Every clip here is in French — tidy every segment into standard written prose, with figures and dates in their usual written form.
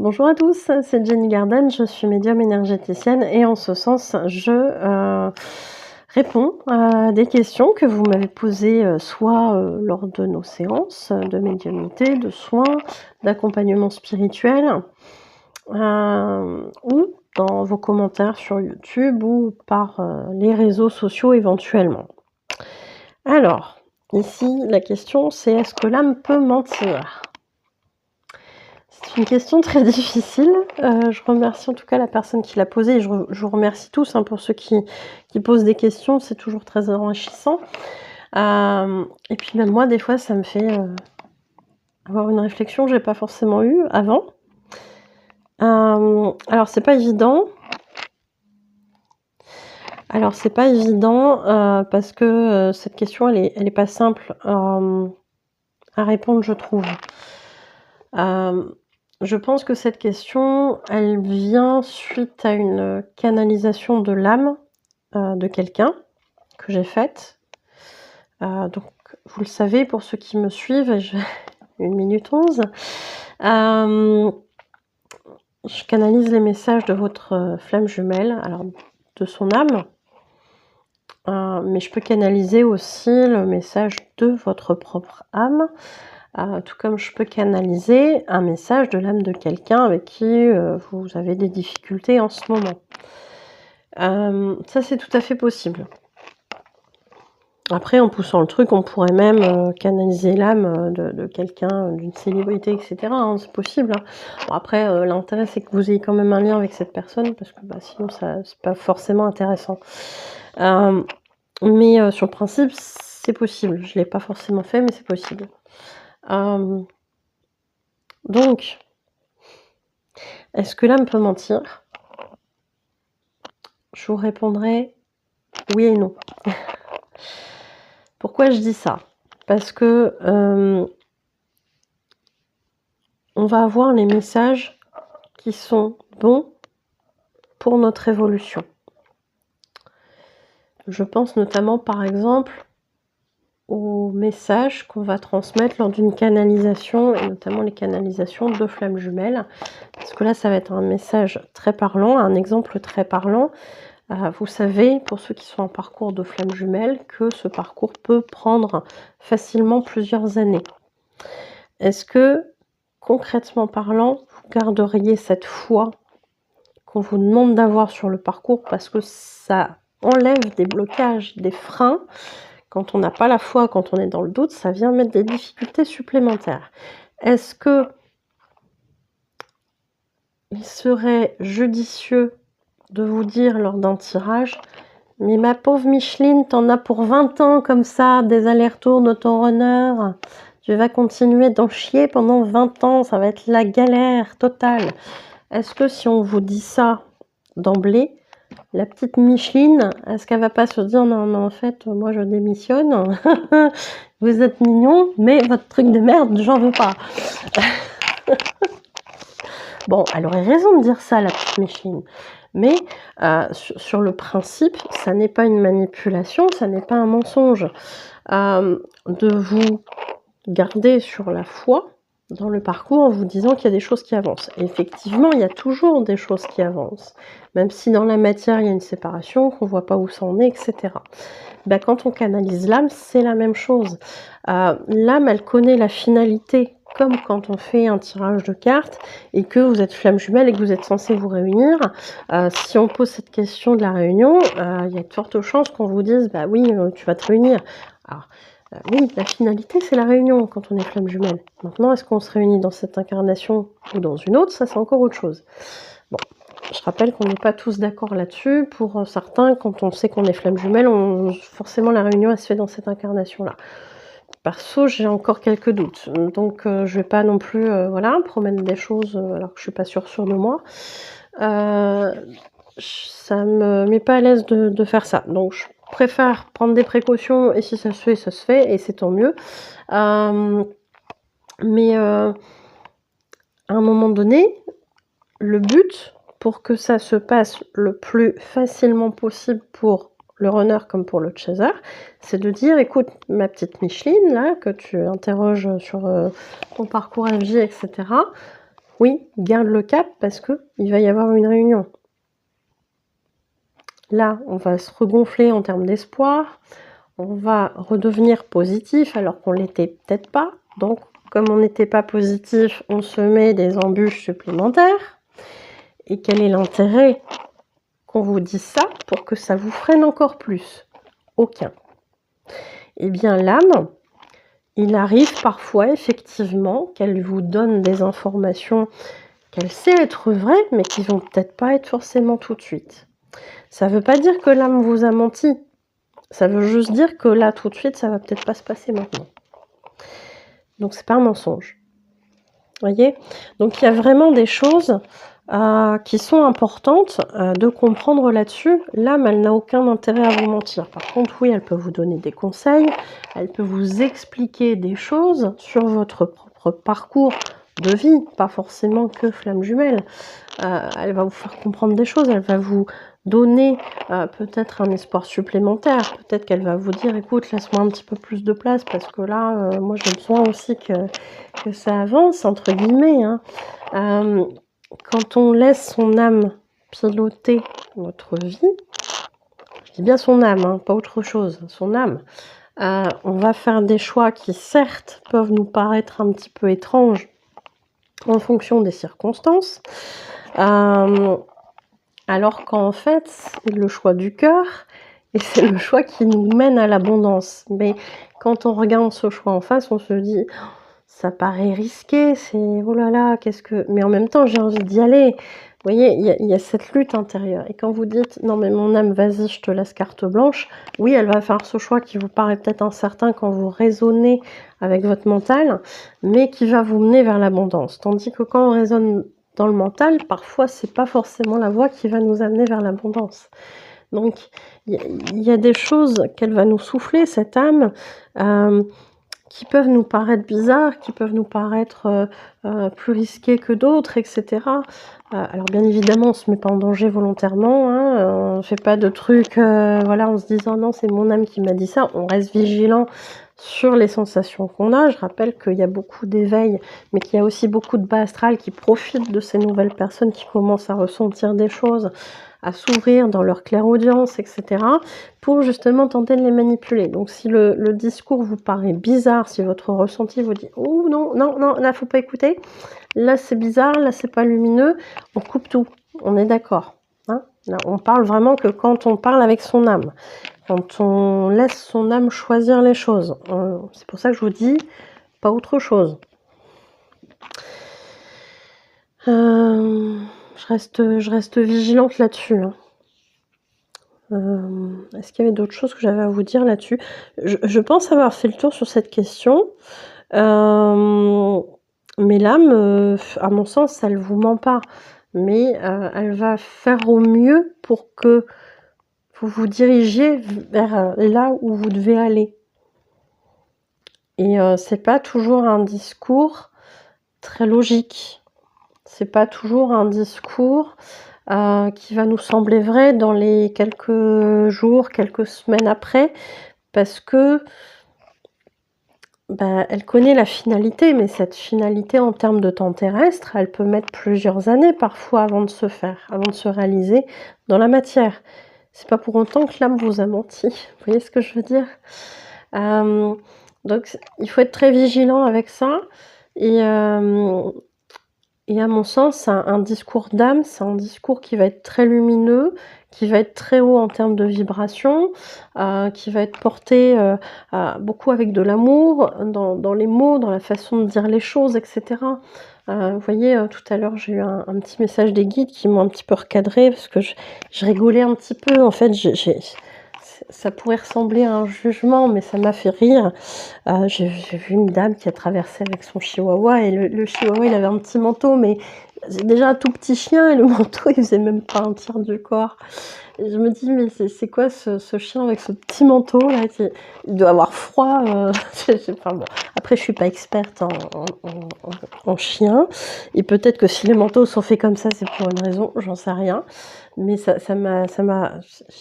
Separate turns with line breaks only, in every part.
Bonjour à tous, c'est Jenny Garden, je suis médium énergéticienne et en ce sens, je réponds à des questions que vous m'avez posées, soit, lors de nos séances de médiumnité, de soins, d'accompagnement spirituel, ou dans vos commentaires sur YouTube ou par, les réseaux sociaux éventuellement. Alors, ici, la question c'est: est-ce que l'âme peut mentir? C'est une question très difficile. Je remercie en tout cas la personne qui l'a posée et je vous remercie tous, hein, pour ceux qui posent des questions, c'est toujours très enrichissant. Et puis même moi, des fois, ça me fait, avoir une réflexion que j'ai pas forcément eue avant. Alors c'est pas évident. Parce que, cette question elle est pas simple, à répondre, je trouve. Je pense que cette question, elle vient suite à une canalisation de l'âme, de quelqu'un que j'ai faite. Donc vous le savez pour ceux qui me suivent, 1 minute 11. Je canalise les messages de votre, flamme jumelle, alors de son âme. Mais je peux canaliser aussi le message de votre propre âme. Tout comme je peux canaliser un message de l'âme de quelqu'un avec qui, vous avez des difficultés en ce moment. Ça c'est tout à fait possible. Après en poussant le truc, on pourrait même, canaliser l'âme, de quelqu'un, d'une célébrité et cetera, hein, c'est possible, hein. Bon après, l'intérêt c'est que vous ayez quand même un lien avec cette personne parce que, sinon ça c'est pas forcément intéressant. Mais sur le principe, c'est possible. Je l'ai pas forcément fait, mais c'est possible. Donc est-ce que l'âme peut mentir? Je vous répondrai oui et non. Pourquoi je dis ça? Parce que, on va avoir les messages qui sont bons pour notre évolution. Je pense notamment, par exemple, aux messages qu'on va transmettre lors d'une canalisation et notamment les canalisations de flammes jumelles. Parce que là, ça va être un message très parlant, un exemple très parlant. Vous savez, pour ceux qui sont en parcours de flammes jumelles, que ce parcours peut prendre facilement plusieurs années. Est-ce que, concrètement parlant, vous garderiez cette foi qu'on vous demande d'avoir sur le parcours parce que ça enlève des blocages, des freins? Quand on n'a pas la foi, quand on est dans le doute, ça vient mettre des difficultés supplémentaires. Est-ce que il serait judicieux de vous dire lors d'un tirage: mais ma pauvre Micheline, t'en as pour 20 ans comme ça, des allers-retours d'autorunner, tu vas continuer d'en chier pendant 20 ans, ça va être la galère totale. Est-ce que si on vous dit ça d'emblée, la petite Micheline, est-ce qu'elle va pas se dire: non mais en fait moi je démissionne, vous êtes mignon, mais votre truc de merde j'en veux pas. Bon, elle aurait raison de dire ça, la petite Micheline. Mais sur le principe, ça n'est pas une manipulation, ça n'est pas un mensonge. De vous garder sur la foi dans le parcours en vous disant qu'il y a des choses qui avancent. Et effectivement, il y a toujours des choses qui avancent. Même si dans la matière, il y a une séparation, qu'on ne voit pas où ça en est, etc. Quand on canalise l'âme, c'est la même chose. L'âme, elle connaît la finalité, comme quand on fait un tirage de cartes et que vous êtes flamme jumelle et que vous êtes censé vous réunir. Si on pose cette question de la réunion, il y a de fortes chances qu'on vous dise: bah oui, tu vas te réunir. Alors, oui, la finalité, c'est la réunion quand on est flamme jumelle. Maintenant, est-ce qu'on se réunit dans cette incarnation ou dans une autre? Ça, c'est encore autre chose. Bon, je rappelle qu'on n'est pas tous d'accord là-dessus. Pour certains, quand on sait qu'on est flamme jumelle, forcément la réunion, elle se fait dans cette incarnation-là. Perso, j'ai encore quelques doutes. Donc, je vais pas non plus promettre des choses alors que je suis pas sûre de moi. Ça me met pas à l'aise de faire ça. Donc, je préfère prendre des précautions et si ça se fait et c'est tant mieux. Mais à un moment donné, le but pour que ça se passe le plus facilement possible pour le runner comme pour le chaser, c'est de dire: écoute ma petite Micheline là, que tu interroges sur ton parcours FJ, etc. oui, garde le cap parce qu'il va y avoir une réunion. Là, on va se regonfler en termes d'espoir, on va redevenir positif alors qu'on l'était peut-être pas. Donc, comme on n'était pas positif, on se met des embûches supplémentaires. Et quel est l'intérêt qu'on vous dise ça pour que ça vous freine encore plus? Aucun. Eh bien, l'âme, il arrive parfois effectivement qu'elle vous donne des informations qu'elle sait être vraies, mais qui vont peut-être pas être forcément tout de suite. Ça veut pas dire que l'âme vous a menti. Ça veut juste dire que là, tout de suite, ça va peut-être pas se passer maintenant. Donc, c'est pas un mensonge. Vous voyez? Donc, il y a vraiment des choses qui sont importantes de comprendre là-dessus. L'âme, elle n'a aucun intérêt à vous mentir. Par contre, oui, elle peut vous donner des conseils, elle peut vous expliquer des choses sur votre propre parcours de vie, pas forcément que flamme jumelle. Elle va vous faire comprendre des choses, elle va vous donner peut-être un espoir supplémentaire. Peut-être qu'elle va vous dire, écoute, laisse-moi un petit peu plus de place parce que là, moi j'ai besoin aussi que ça avance, entre guillemets. Hein. Quand on laisse son âme piloter notre vie, je dis bien son âme, hein, pas autre chose, son âme, on va faire des choix qui certes peuvent nous paraître un petit peu étranges en fonction des circonstances, alors qu'en fait c'est le choix du cœur et c'est le choix qui nous mène à l'abondance. Mais quand on regarde ce choix en face, on se dit ça paraît risqué, c'est oh là là, qu'est-ce que... Mais en même temps, j'ai envie d'y aller. Vous voyez, il y a cette lutte intérieure. Et quand vous dites, non mais mon âme, vas-y, je te laisse carte blanche, oui, elle va faire ce choix qui vous paraît peut-être incertain quand vous raisonnez avec votre mental, mais qui va vous mener vers l'abondance. Tandis que quand on raisonne dans le mental, parfois, c'est pas forcément la voie qui va nous amener vers l'abondance. Donc, il y a des choses qu'elle va nous souffler, cette âme, qui peuvent nous paraître bizarres, qui peuvent nous paraître plus risquées que d'autres, etc. Alors bien évidemment, on se met pas en danger volontairement, hein, on ne fait pas de trucs, voilà, en se disant non, c'est mon âme qui m'a dit ça. On reste vigilant sur les sensations qu'on a. Je rappelle qu'il y a beaucoup d'éveil, mais qu'il y a aussi beaucoup de bas astral qui profitent de ces nouvelles personnes qui commencent à ressentir des choses, à s'ouvrir dans leur clairaudience, etc., pour justement tenter de les manipuler. Donc si le discours vous paraît bizarre, si votre ressenti vous dit « Oh non, non, non, là, faut pas écouter, là, c'est bizarre, là, c'est pas lumineux », on coupe tout, on est d'accord. Hein, là, on parle vraiment que quand on parle avec son âme, quand on laisse son âme choisir les choses. C'est pour ça que je vous dis, pas autre chose. Je reste vigilante là-dessus. Hein. Est-ce qu'il y avait d'autres choses que j'avais à vous dire là-dessus? Je pense avoir fait le tour sur cette question. Mais l'âme, à mon sens, elle ne vous ment pas. Mais elle va faire au mieux pour que vous vous dirigiez vers là où vous devez aller. Et c'est pas toujours un discours très logique. C'est pas toujours un discours qui va nous sembler vrai dans les quelques jours, quelques semaines après, parce que elle connaît la finalité, mais cette finalité en termes de temps terrestre, elle peut mettre plusieurs années parfois avant de se faire, avant de se réaliser dans la matière. C'est pas pour autant que l'âme vous a menti. Vous voyez ce que je veux dire? Donc il faut être très vigilant avec ça. Et à mon sens, un discours d'âme, c'est un discours qui va être très lumineux, qui va être très haut en termes de vibration, qui va être porté beaucoup avec de l'amour, dans les mots, dans la façon de dire les choses, etc. Vous voyez, tout à l'heure, j'ai eu un petit message des guides qui m'ont un petit peu recadré, parce que je rigolais un petit peu. En fait, ça pourrait ressembler à un jugement, mais ça m'a fait rire. J'ai vu une dame qui a traversé avec son chihuahua, et le chihuahua, il avait un petit manteau, mais c'est déjà un tout petit chien, et le manteau, il faisait même pas un tiers du corps. Et je me dis, mais c'est quoi ce chien avec ce petit manteau là, il doit avoir froid. Enfin, bon. Après, je suis pas experte en chien, et peut-être que si les manteaux sont faits comme ça, c'est pour une raison, j'en sais rien. mais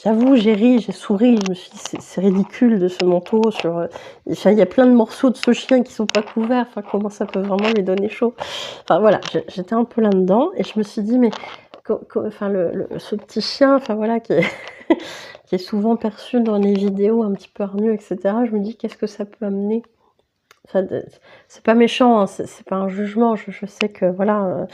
j'avoue, j'ai ri, j'ai souri, je me suis dit: «C'est ridicule de ce manteau sur, enfin, il y a plein de morceaux de ce chien qui sont pas couverts, enfin, comment ça peut vraiment lui donner chaud?» Enfin, voilà, j'étais un peu là-dedans et je me suis dit: «Mais enfin, ce petit chien, enfin, voilà, qui est qui est souvent perçu dans les vidéos un petit peu hargneux et cetera», je me dis: «Qu'est-ce que ça peut amener?» Enfin, c'est pas méchant, hein, c'est pas un jugement, je sais que voilà,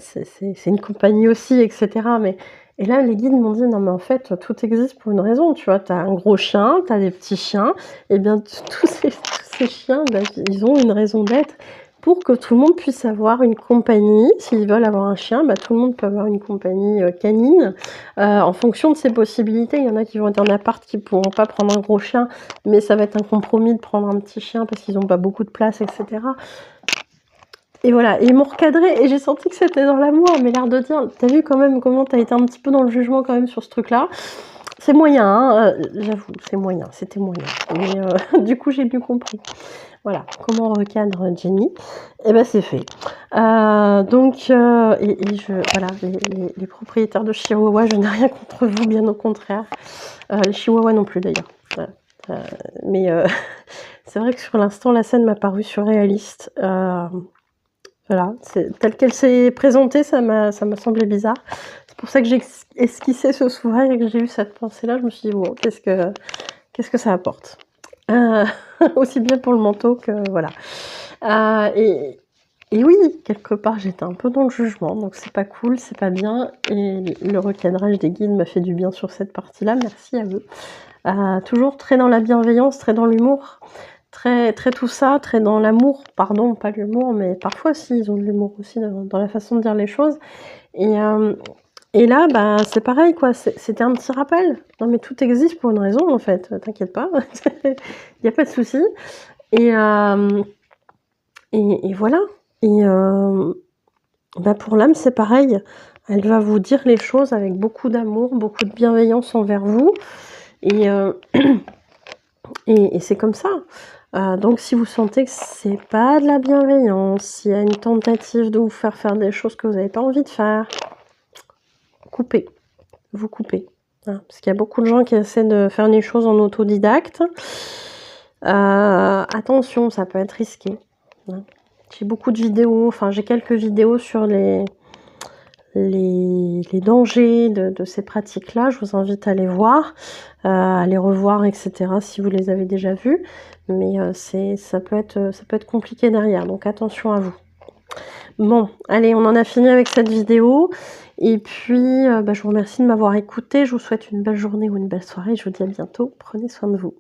c'est une compagnie aussi et cetera, mais et là, les guides m'ont dit: «Non, mais en fait, tout existe pour une raison, tu vois? Tu as un gros chien, tu as des petits chiens et bien tous ces chiens, bah, ils ont une raison d'être pour que tout le monde puisse avoir une compagnie. S'ils veulent avoir un chien, bah, tout le monde peut avoir une compagnie, canine, en fonction de ses possibilités. Il y en a qui vont être en appart, qui pourront pas prendre un gros chien, mais ça va être un compromis de prendre un petit chien parce qu'ils ont pas beaucoup de place et cetera». Et voilà, et ils m'ont recadré et j'ai senti que c'était dans l'amour, mais l'air de dire: «Tu as vu quand même comment tu as été un petit peu dans le jugement quand même sur ce truc-là?» C'est moyen, hein, j'avoue, c'est moyen, c'était moyen, mais du coup, j'ai mieux compris. Voilà, comment on recadre Jenny, et bah, c'est fait. Donc et je voilà, les propriétaires de chihuahuas, je n'ai rien contre vous, bien au contraire. Les chihuahuas non plus d'ailleurs. Voilà, mais c'est vrai que sur l'instant, la scène m'a paru surréaliste. Voilà, tel qu'elle s'est présentée, ça m'a semblé bizarre. C'est pour ça que j'ai esquissé ce sourire et que j'ai eu cette pensée-là. Je me suis dit: «Bon, qu'est-ce que ça apporte?» Heu, Aussi bien pour le manteau que voilà. Et oui, quelque part, j'étais un peu dans le jugement, donc c'est pas cool, c'est pas bien, et le recadrage des guides m'a fait du bien sur cette partie-là, merci à eux. Toujours très dans la bienveillance, très dans l'humour, très tout ça, très dans l'amour, pardon, pas l'humour, mais parfois si, ils ont de l'humour aussi dans la façon de dire les choses, et hem et là, bah, c'est pareil quoi, c'était un petit rappel. Non mais tout existe pour une raison en fait, t'inquiète pas, il y a pas de souci, et hem et voilà, et bah, pour l'âme, c'est pareil. Elle va vous dire les choses avec beaucoup d'amour, beaucoup de bienveillance envers vous, et et c'est comme ça. Donc si vous sentez que c'est pas de la bienveillance, s'il y a une tentative de vous faire des choses que vous avez pas envie de faire, coupez, vous coupez, hein. Parce qu'il y a beaucoup de gens qui essaient de faire les choses en autodidacte. Attention, ça peut être risqué, hein. J'ai beaucoup de vidéos, enfin j'ai quelques vidéos sur les dangers de ces pratiques-là. Je vous invite à les voir, à les revoir et cetera si vous les avez déjà vues. Mais ça peut être compliqué derrière, donc attention à vous. Bon, allez, on en a fini avec cette vidéo, et puis, bah, je vous remercie de m'avoir écoutée. Je vous souhaite une belle journée ou une belle soirée. Je vous dis à bientôt. Prenez soin de vous.